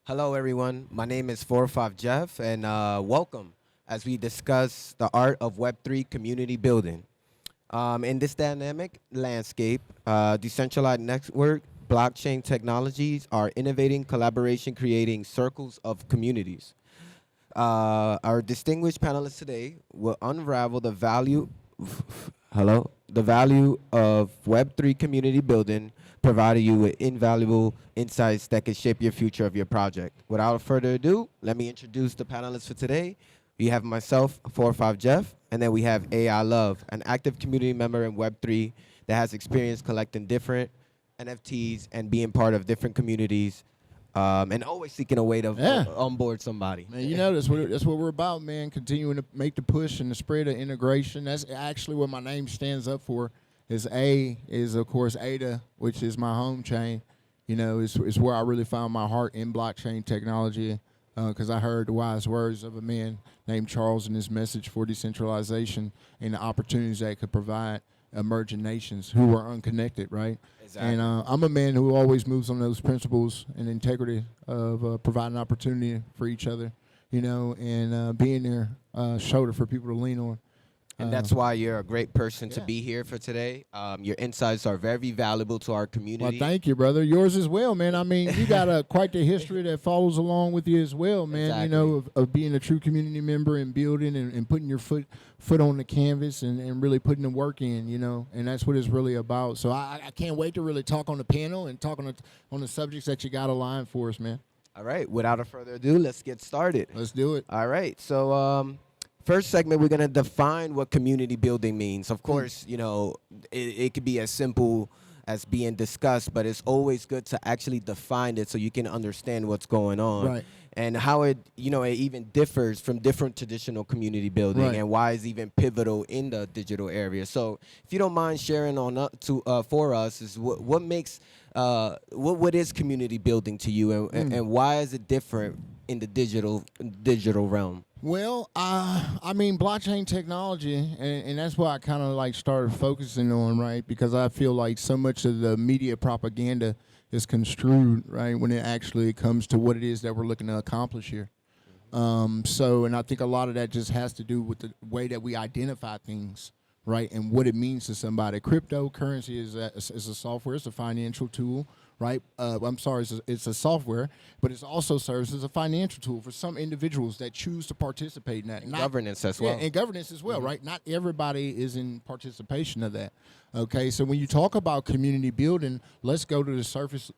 Hello, everyone. My name is 45 Jeff, and welcome as we discuss the art of Web3 community building. In this dynamic landscape, decentralized network blockchain technologies are innovating collaboration, creating circles of communities. Our distinguished panelists today will unravel the value, hello, the value of Web3 community building, providing you with invaluable insights that can shape your future of your project. Without further ado, let me introduce the panelists for today. We have myself, 45 Jeff, and then we have AI Love, an active community member in Web3 that has experience collecting different NFTs and being part of different communities, and always seeking a way to onboard somebody. Man, you know that's what we're about, man. Continuing to make the push and the spread of integration. That's actually what my name stands up for. Is of course ADA, which is my home chain. You know, is where I really found my heart in blockchain technology, because I heard the wise words of a man named Charles in his message for decentralization and the opportunities that it could provide emerging nations who are unconnected, right? Exactly. And I'm a man who always moves on those principles and integrity of providing opportunity for each other, you know, and being there shoulder for people to lean on. And that's why you're a great person to be here for today. Your insights are very valuable to our community. Well, thank you, brother. Yours as well, man. I mean, you got quite the history that follows along with you as well, man. Exactly. You know, of being a true community member and building and putting your foot on the canvas and really putting the work in, you know, and that's what it's really about. So I can't wait to really talk on the panel and talk on the subjects that you got aligned for us, man. All right. Without further ado, let's get started. Let's do it. All right. So first segment, we're going to define what community building means. Of course, you know, it could be as simple as being discussed, but it's always good to actually define it so you can understand what's going on. Right. And how it even differs from different traditional community building, Right. and why it's even pivotal in the digital area. So if you don't mind sharing for us, is what makes what is community building to you, and why is it different in the digital realm? Well, I mean, blockchain technology, and that's why I kind of like started focusing on, right? Because I feel like so much of the media propaganda is construed, right, when it actually comes to what it is that we're looking to accomplish here. And I think a lot of that just has to do with the way that we identify things, right, and what it means to somebody. Cryptocurrency is a software, it's a financial tool, right? It's a software, but it also serves as a financial tool for some individuals that choose to participate in that. And governance as well. Yeah, and governance as well, right? Not everybody is in participation of that. Okay, so when you talk about community building, let's go to the surface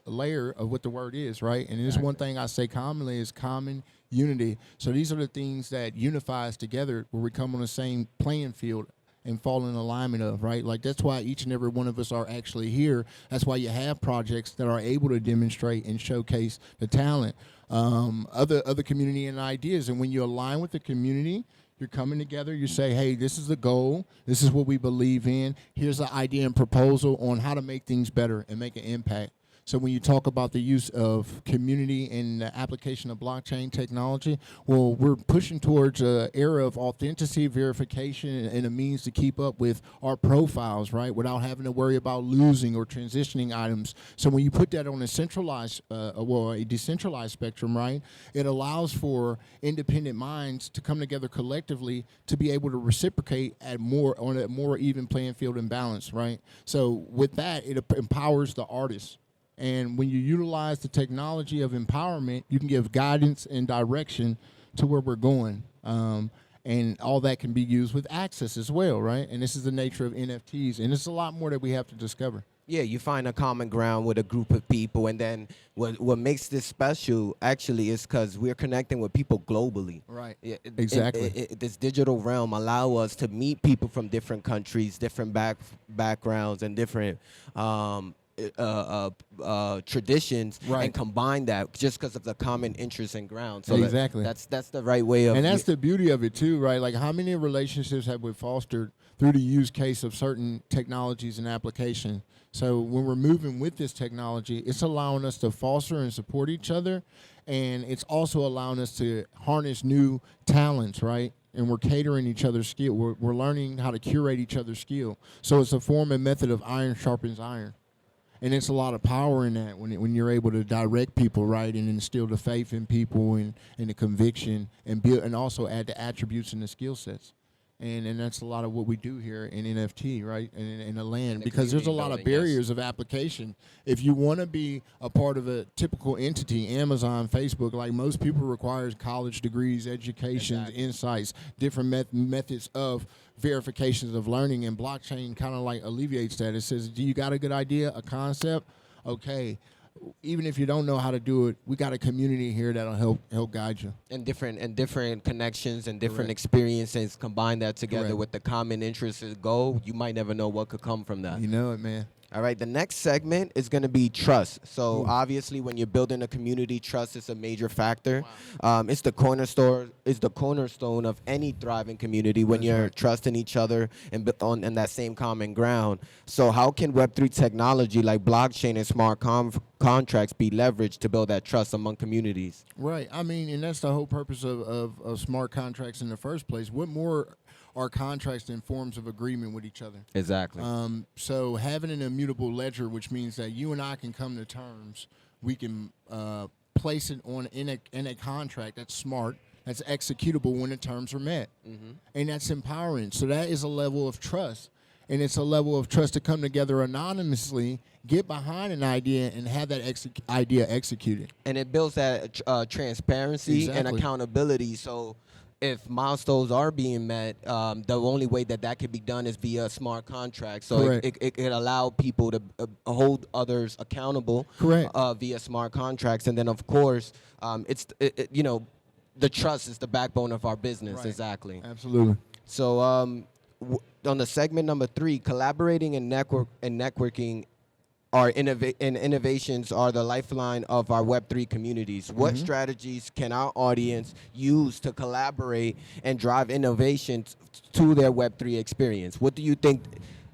layer of what the word is, right? And this one thing I say commonly is common unity. So these are the things that unify us together where we come on the same playing field and fall in alignment of, right? Like that's why each and every one of us are actually here. That's why you have projects that are able to demonstrate and showcase the talent, other community and ideas. And when you align with the community, you're coming together, you say, hey, this is the goal, this is what we believe in, here's an idea and proposal on how to make things better and make an impact. So when you talk about the use of community and the application of blockchain technology, well, we're pushing towards an era of authenticity, verification, and a means to keep up with our profiles, right, without having to worry about losing or transitioning items. So when you put that on a centralized, a decentralized spectrum, right, it allows for independent minds to come together collectively to be able to reciprocate on a more even playing field and balance, right? So with that, it empowers the artists. And when you utilize the technology of empowerment, you can give guidance and direction to where we're going. And all that can be used with access as well, right? And this is the nature of NFTs. And there's a lot more that we have to discover. Yeah, you find a common ground with a group of people, and then what makes this special actually is because we're connecting with people globally. Right. Exactly. This digital realm allow us to meet people from different countries, different backgrounds, and different traditions, right, and combine that just because of the common interest and ground. So exactly. That's the right way of. And that's the beauty of it too, right? Like how many relationships have we fostered through the use case of certain technologies and application? So when we're moving with this technology, it's allowing us to foster and support each other, and it's also allowing us to harness new talents, right? And we're catering each other's skill. We're learning how to curate each other's skill. So it's a form and method of iron sharpens iron. And it's a lot of power in that when you're able to direct people, right, and instill the faith in people and the conviction and build and also add the attributes and the skill sets. And that's a lot of what we do here in NFT, right, in the land, because there's a lot of barriers of application. If you want to be a part of a typical entity, Amazon, Facebook, like most people requires college degrees, educations, insights, different methods of verifications of learning, and blockchain kind of like alleviates that. It says, do you got a good idea, a concept? Okay. Even if you don't know how to do it, we got a community here that'll help guide you. And different connections and different experiences, combine that together with the common interest and goal, you might never know what could come from that. You know it, man. All right, the next segment is going to be trust. So obviously, when you're building a community, trust is a major factor. Wow. It's the cornerstone of any thriving community when you're trusting each other and on that same common ground. So how can Web3 technology like blockchain and smart contracts be leveraged to build that trust among communities? Right. I mean, and that's the whole purpose of smart contracts in the first place. What more are contracts in forms of agreement with each other? Exactly. So having an immutable ledger, which means that you and I can come to terms, we can place it in a contract that's smart, that's executable when the terms are met, and that's empowering. So that is a level of trust, and it's a level of trust to come together anonymously, get behind an idea, and have that idea executed. And it builds that transparency and accountability. So if milestones are being met, the only way that could be done is via smart contracts. So it allow people to hold others accountable via smart contracts. And then, of course, the trust is the backbone of our business. Right. Exactly. Absolutely. So on the segment number 3, collaborating and networking innovations are the lifeline of our Web3 communities. What strategies can our audience use to collaborate and drive innovations to their Web3 experience? What do you think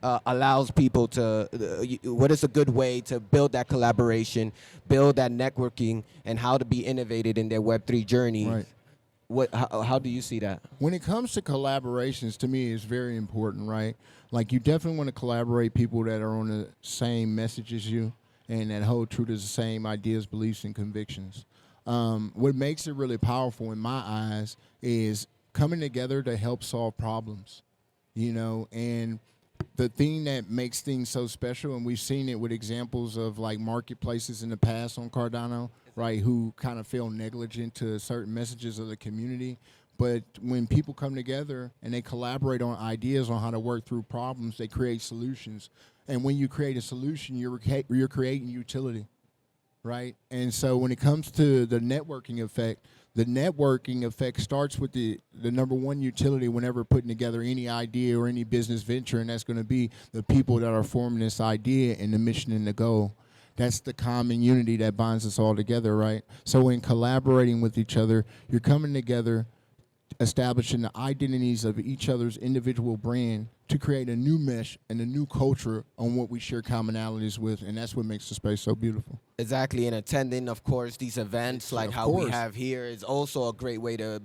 allows people to, what is a good way to build that collaboration, build that networking, and how to be innovated in their Web3 journey? Right. How do you see that? When it comes to collaborations, to me, it's very important, right? Like, you definitely want to collaborate people that are on the same message as you and that hold true to the same ideas, beliefs, and convictions. What makes it really powerful in my eyes is coming together to help solve problems, and the thing that makes things so special, and we've seen it with examples of like marketplaces in the past on Cardano, right, who kind of feel negligent to certain messages of the community. But when people come together and they collaborate on ideas on how to work through problems, they create solutions. And when you create a solution, you're creating utility, right? And so when it comes to the networking effect starts with the number one utility whenever putting together any idea or any business venture, and that's going to be the people that are forming this idea and the mission and the goal. That's the common unity that binds us all together, right? So in collaborating with each other, you're coming together, establishing the identities of each other's individual brand to create a new mesh and a new culture on what we share commonalities with, and that's what makes the space so beautiful. Exactly, and attending, of course, these events like how we have here is also a great way to,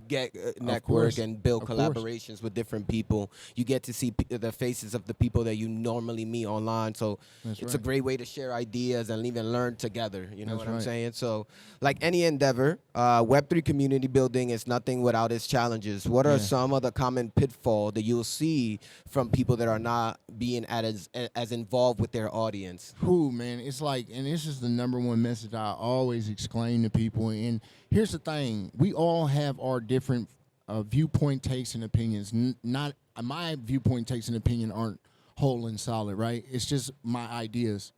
get network and build collaborations with different people. You get to see the faces of the people that you normally meet online, so it's a great way to share ideas and even learn together. You know what I'm saying? So, like any endeavor, Web3 community building is nothing without its challenges. What are some of the common pitfalls that you'll see from people that are not being as involved with their audience? Man, it's like, and this is the number one message I always explain to people, and here's the thing. We all have our different viewpoint, takes, and opinions. Not my viewpoint, takes, and opinion aren't whole and solid, right? It's just my ideas.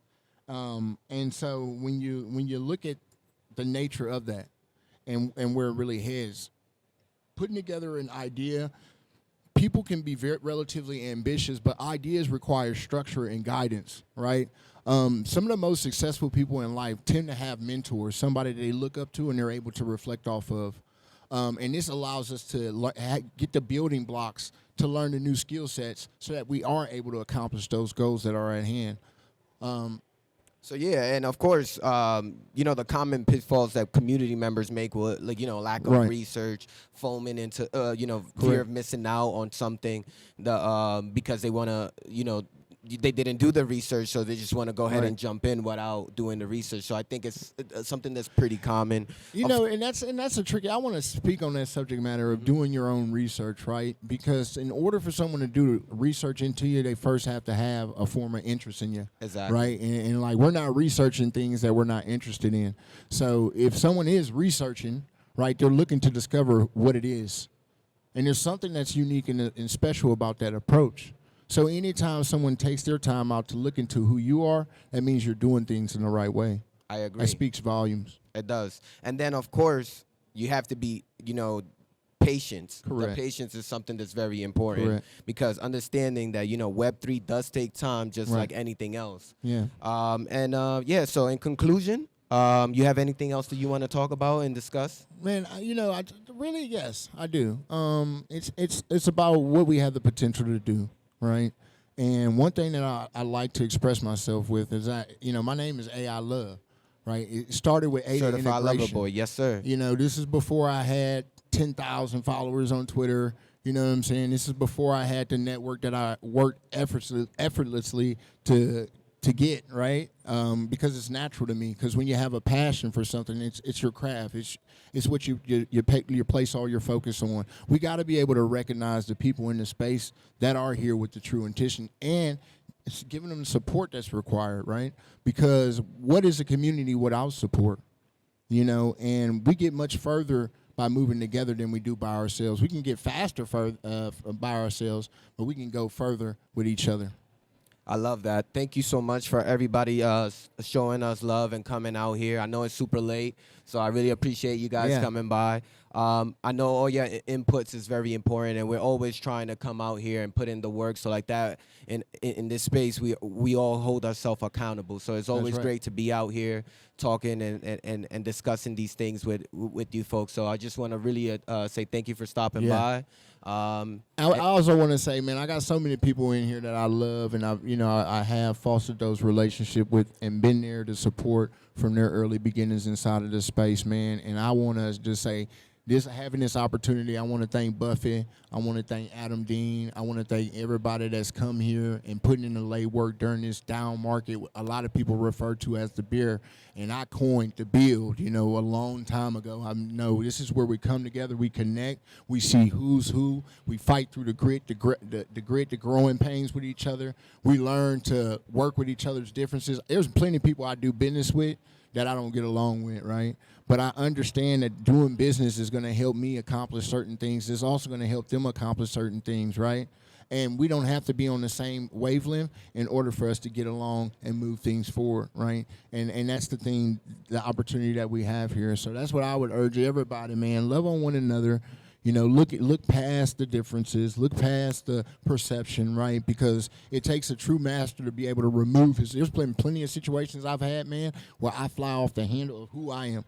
And so when you look at the nature of that and where it really heads, putting together an idea, people can be relatively ambitious, but ideas require structure and guidance, right? Some of the most successful people in life tend to have mentors, somebody they look up to and they're able to reflect off of. And this allows us to get the building blocks to learn the new skill sets so that we are able to accomplish those goals that are at hand. So yeah, and of course, the common pitfalls that community members make will, lack of research, foaming into, fear of missing out on something, because they want to, they didn't do the research, so they just want to go ahead Right. and jump in without doing the research. So I think it's something that's pretty common. You know, and that's a tricky. I want to speak on that subject matter of doing your own research, right? Because in order for someone to do research into you, they first have to have a form of interest in you, Exactly. right? And like we're not researching things that we're not interested in. So if someone is researching, right, they're looking to discover what it is, and there's something that's unique and special about that approach. So anytime someone takes their time out to look into who you are, that means you're doing things in the right way. I agree. That speaks volumes. It does. And then, of course, you have to be, patience. Correct. The patience is something that's very important. Correct. Because understanding that, Web3 does take time just Right. like anything else. Yeah. So in conclusion, you have anything else that you want to talk about and discuss? Man, really, yes, I do. It's about what we have the potential to do, right? And one thing that I like to express myself with is my name is AI Love, right? It started with AI Certified integration. Lover Boy. Yes, sir. This is before I had 10,000 followers on Twitter. You know what I'm saying? This is before I had the network that I worked effortlessly to get, right? Because it's natural to me. Because when you have a passion for something, it's your craft. It's what you place all your focus on. We got to be able to recognize the people in the space that are here with the true intention, and it's giving them the support that's required, right? Because what is a community without support? And we get much further by moving together than we do by ourselves. We can get faster by ourselves, but we can go further with each other. I love that. Thank you so much for everybody showing us love and coming out here. I know it's super late, so I really appreciate you guys coming by. I know all your inputs is very important, and we're always trying to come out here and put in the work. So like that, in this space, we all hold ourselves accountable. So it's always great to be out here talking and discussing these things with you folks. So I just want to really say thank you for stopping by. I also want to say, man, I got so many people in here that I love, and I have fostered those relationships with and been there to support from their early beginnings inside of this space, man. And I want to just say, having this opportunity, I want to thank Buffett. I want to thank Adam Dean. I want to thank everybody that's come here and putting in the lay work during this down market. A lot of people refer to as the bear, and I coined the build, a long time ago. I know this is where we come together, we connect, we see who's who, we fight through the grit, the growing pains with each other. We learn to work with each other's differences. There's plenty of people I do business with that I don't get along with, right? But I understand that doing business is going to help me accomplish certain things. It's also going to help them accomplish certain things, right? And we don't have to be on the same wavelength in order for us to get along and move things forward, right? And that's the thing, the opportunity that we have here. So that's what I would urge everybody, man. Love on one another. Look past the differences, look past the perception, right? Because it takes a true master to be able to remove his. There's plenty of situations I've had, man, where I fly off the handle of who I am.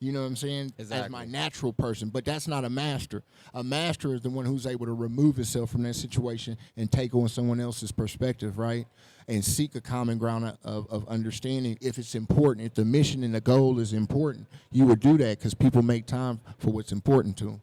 You know what I'm saying? Exactly. As my natural person. But that's not a master. A master is the one who's able to remove himself from that situation and take on someone else's perspective, right? And seek a common ground of understanding if it's important. If the mission and the goal is important, you would do that because people make time for what's important to them.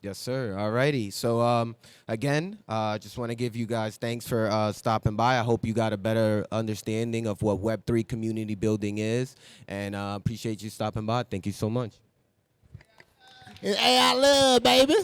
Yes, sir. All righty. So, again, just want to give you guys thanks for stopping by. I hope you got a better understanding of what Web3 community building is, and appreciate you stopping by. Thank you so much. It's AI Love, baby.